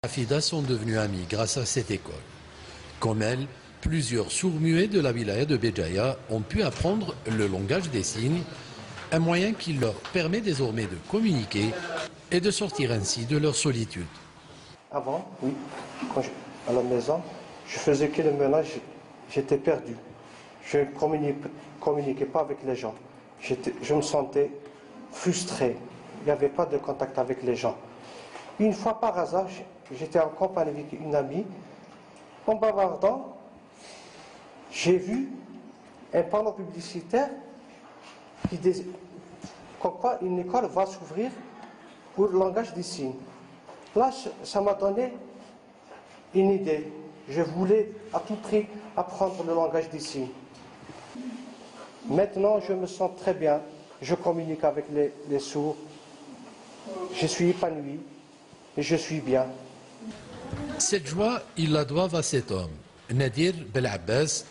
Afida sont devenus amis grâce à cette école. Comme elle, plusieurs sourds-muets de la wilaya de Béjaïa ont pu apprendre le langage des signes, un moyen qui leur permet désormais de communiquer et de sortir ainsi de leur solitude. Avant, oui, à la maison, je faisais que le ménage, j'étais perdu. Je ne communiquais pas avec les gens. Je me sentais frustré. Il n'y avait pas de contact avec les gens. Une fois par hasard, j'étais en compagnie avec une amie. En bavardant, j'ai vu un panneau publicitaire qui disait pourquoi une école va s'ouvrir pour le langage des signes. Là, ça m'a donné une idée. Je voulais à tout prix apprendre le langage des signes. Maintenant, je me sens très bien. Je communique avec les sourds. Je suis épanoui et je suis bien. Cette joie, ils la doivent à cet homme, Nadir Belabbas,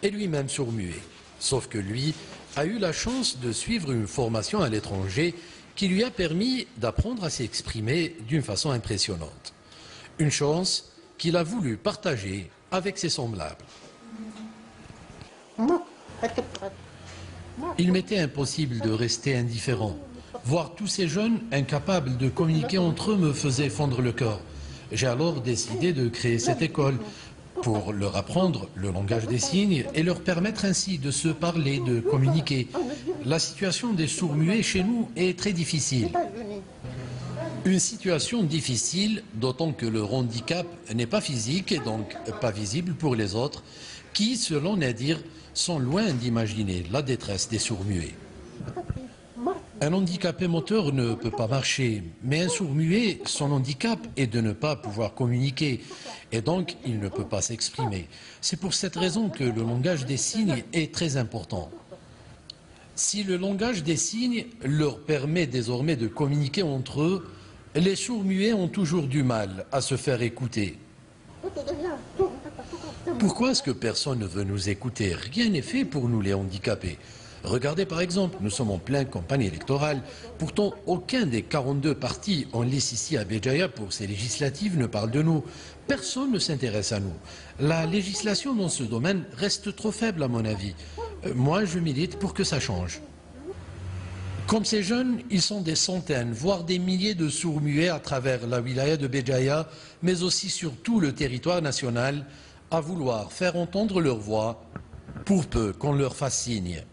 est lui-même sourd-muet. Sauf que lui a eu la chance de suivre une formation à l'étranger qui lui a permis d'apprendre à s'exprimer d'une façon impressionnante. Une chance qu'il a voulu partager avec ses semblables. Il m'était impossible de rester indifférent. Voir tous ces jeunes incapables de communiquer entre eux me faisait fondre le cœur. J'ai alors décidé de créer cette école pour leur apprendre le langage des signes et leur permettre ainsi de se parler, de communiquer. La situation des sourds-muets chez nous est très difficile. Une situation difficile, d'autant que le handicap n'est pas physique et donc pas visible pour les autres, qui, selon Nadir, sont loin d'imaginer la détresse des sourds-muets. Un handicapé moteur ne peut pas marcher, mais un sourd-muet, son handicap est de ne pas pouvoir communiquer, et donc il ne peut pas s'exprimer. C'est pour cette raison que le langage des signes est très important. Si le langage des signes leur permet désormais de communiquer entre eux, les sourds-muets ont toujours du mal à se faire écouter. Pourquoi est-ce que personne ne veut nous écouter? Rien n'est fait pour nous les handicapés. Regardez par exemple, nous sommes en pleine campagne électorale. Pourtant, aucun des 42 partis en lice ici à Béjaïa pour ces législatives ne parle de nous. Personne ne s'intéresse à nous. La législation dans ce domaine reste trop faible à mon avis. Moi, je milite pour que ça change. Comme ces jeunes, ils sont des centaines, voire des milliers de sourds-muets à travers la wilaya de Béjaïa, mais aussi sur tout le territoire national, à vouloir faire entendre leur voix, pour peu qu'on leur fasse signe.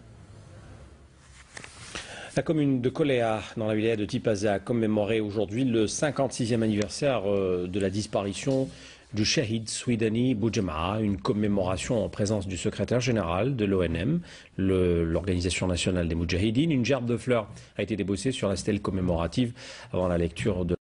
La commune de Koléa, dans la wilaya de Tipaza, a commémoré aujourd'hui le 56e anniversaire de la disparition du Shahid Swidani Boujema'a, une commémoration en présence du secrétaire général de l'ONM, l'Organisation nationale des Moudjahidines. Une gerbe de fleurs a été débossée sur la stèle commémorative avant la lecture de